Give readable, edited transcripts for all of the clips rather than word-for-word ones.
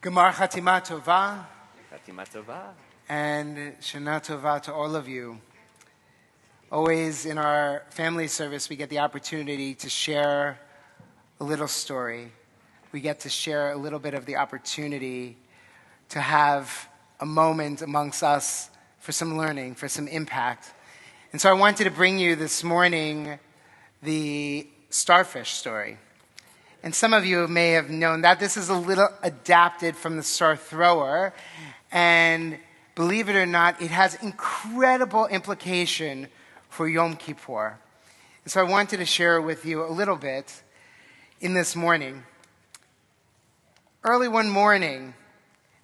Gemar Chatima Tova Chatima Tova. and Shana Tova to all of you. Always in our family service, we get the opportunity to share a little story. We get to share a little bit of the opportunity to have a moment amongst us for some learning, for some impact. And so I wanted to bring you this morning the starfish story. And some of you may have known that this is a little adapted from the star thrower. And believe it or not, it has incredible implication for Yom Kippur. And so I wanted to share with you a little bit in this morning. Early one morning,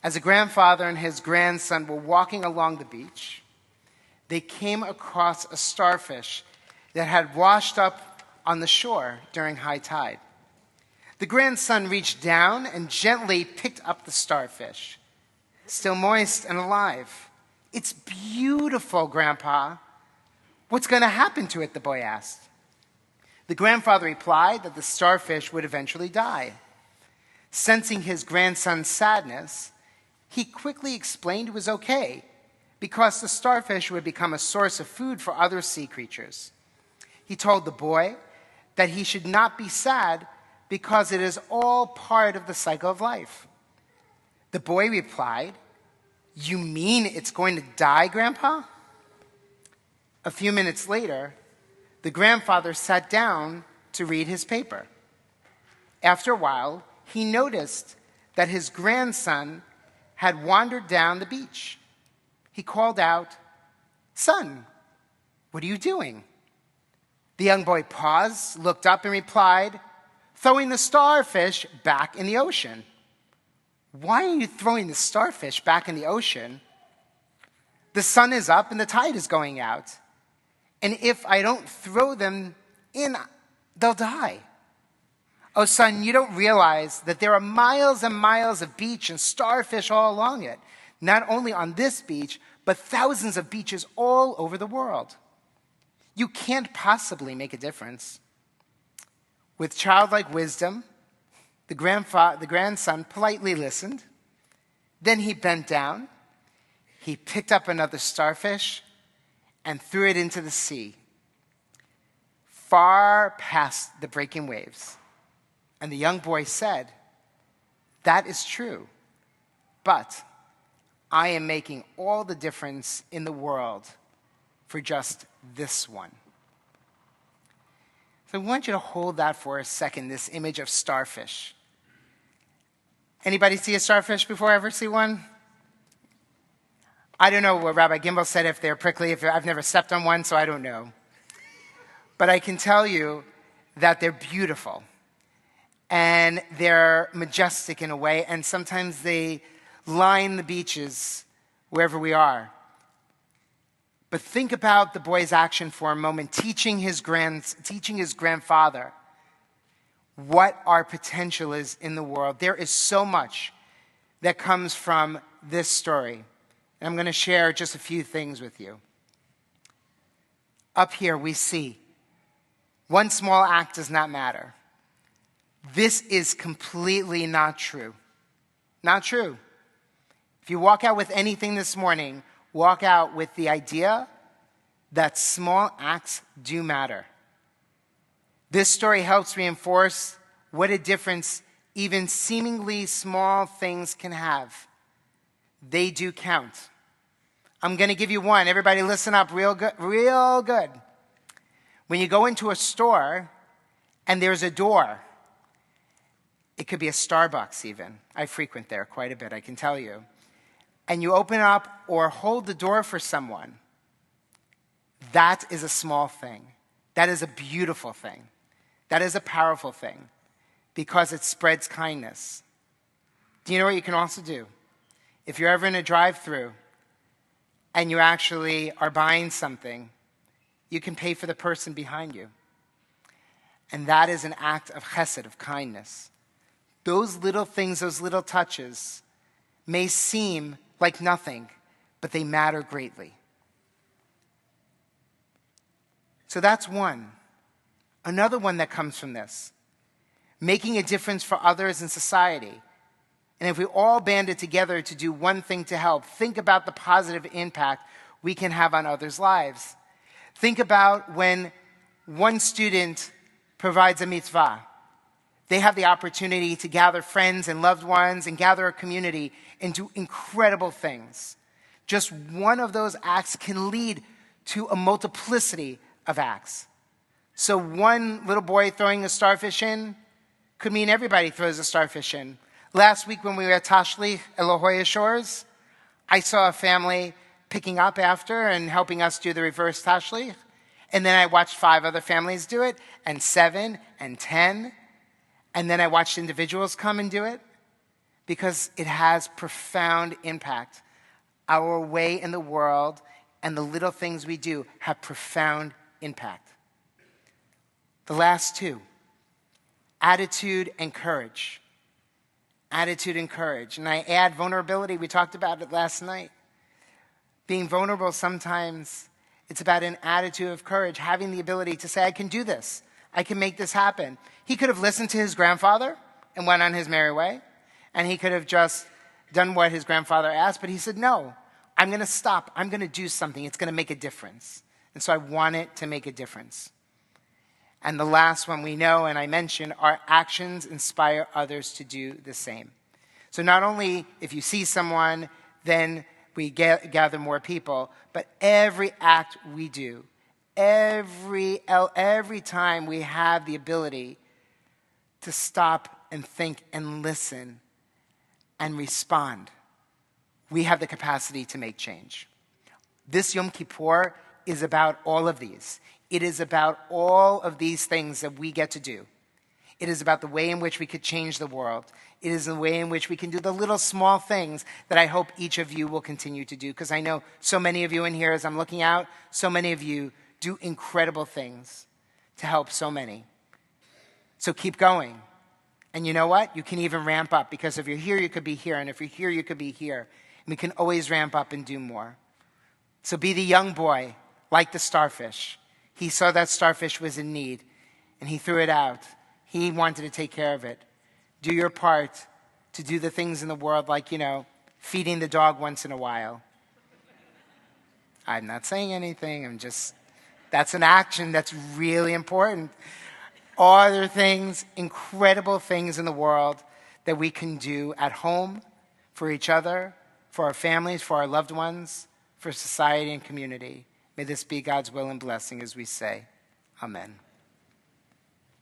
as a grandfather and his grandson were walking along the beach, they came across a starfish that had washed up on the shore during high tide. The grandson reached down and gently picked up the starfish, still moist and alive. "It's beautiful, Grandpa. What's going to happen to it?" the boy asked. The grandfather replied that the starfish would eventually die. Sensing his grandson's sadness, he quickly explained it was okay because the starfish would become a source of food for other sea creatures. He told the boy that he should not be sad because it is all part of the cycle of life. The boy replied, "You mean it's going to die, Grandpa?" A few minutes later, the grandfather sat down to read his paper. After a while, he noticed that his grandson had wandered down the beach. He called out, "Son, what are you doing?" The young boy paused, looked up, and replied, "Throwing the starfish back in the ocean." "Why are you throwing the starfish back in the ocean?" "The sun is up and the tide is going out. And if I don't throw them in, they'll die." "Oh, son, you don't realize that there are miles and miles of beach and starfish all along it, not only on this beach, but thousands of beaches all over the world. You can't possibly make a difference." With childlike wisdom, the grandson politely listened. Then he bent down, he picked up another starfish, and threw it into the sea, far past the breaking waves. And the young boy said, "That is true, but I am making all the difference in the world for just this one." So I want you to hold that for a second, this image of starfish. Anybody see a starfish before? Ever see one? I don't know what Rabbi Gimbel said, if they're prickly. I've never stepped on one, so I don't know. But I can tell you that they're beautiful. And they're majestic in a way, and sometimes they line the beaches wherever we are. But think about the boy's action for a moment, teaching his grandfather what our potential is in the world. There is so much that comes from this story. And I'm going to share just a few things with you. Up here we see one small act does not matter. This is completely not true. Not true. If you walk out with anything this morning, walk out with the idea that small acts do matter. This story helps reinforce what a difference even seemingly small things can have. They do count. I'm going to give you one. Everybody listen up real good. Real good. When you go into a store and there's a door, it could be a Starbucks even. I frequent there quite a bit, I can tell you. And you open up or hold the door for someone. That is a small thing. That is a beautiful thing. That is a powerful thing because it spreads kindness. Do you know what you can also do? If you're ever in a drive-thru and you actually are buying something, you can pay for the person behind you. And that is an act of chesed, of kindness. Those little things, those little touches may seem like nothing, but they matter greatly. So that's one. Another one that comes from this, making a difference for others in society. And if we all banded together to do one thing to help, think about the positive impact we can have on others' lives. Think about when one student provides a mitzvah. They have the opportunity to gather friends and loved ones and gather a community and do incredible things. Just one of those acts can lead to a multiplicity of acts. So one little boy throwing a starfish in could mean everybody throws a starfish in. Last week when we were at Tashlich at La Jolla Shores, I saw a family picking up after and helping us do the reverse Tashlich. And then I watched 5 other families do it, and 7 and 10. And then I watched individuals come and do it because it has profound impact. Our way in the world and the little things we do have profound impact. The last 2, attitude and courage. Attitude and courage. And I add vulnerability. We talked about it last night. Being vulnerable sometimes, it's about an attitude of courage, having the ability to say, I can do this. I can make this happen. He could have listened to his grandfather and went on his merry way. And he could have just done what his grandfather asked. But he said, no, I'm going to stop. I'm going to do something. It's going to make a difference. And so I want it to make a difference. And the last one we know, and I mentioned, our actions inspire others to do the same. So not only if you see someone, then we gather more people, but every act we do, every time we have the ability to stop and think and listen and respond, we have the capacity to make change. This Yom Kippur is about all of these. It is about all of these things that we get to do. It is about the way in which we could change the world. It is the way in which we can do the little small things that I hope each of you will continue to do. Because I know so many of you in here, as I'm looking out, so many of you do incredible things to help so many. So keep going. And you know what? You can even ramp up. Because if you're here, you could be here. And if you're here, you could be here. And we can always ramp up and do more. So be the young boy, like the starfish. He saw that starfish was in need, and he threw it out. He wanted to take care of it. Do your part to do the things in the world like, feeding the dog once in a while. I'm not saying anything. That's an action that's really important. Other things, incredible things in the world that we can do at home, for each other, for our families, for our loved ones, for society and community. May this be God's will and blessing as we say, Amen.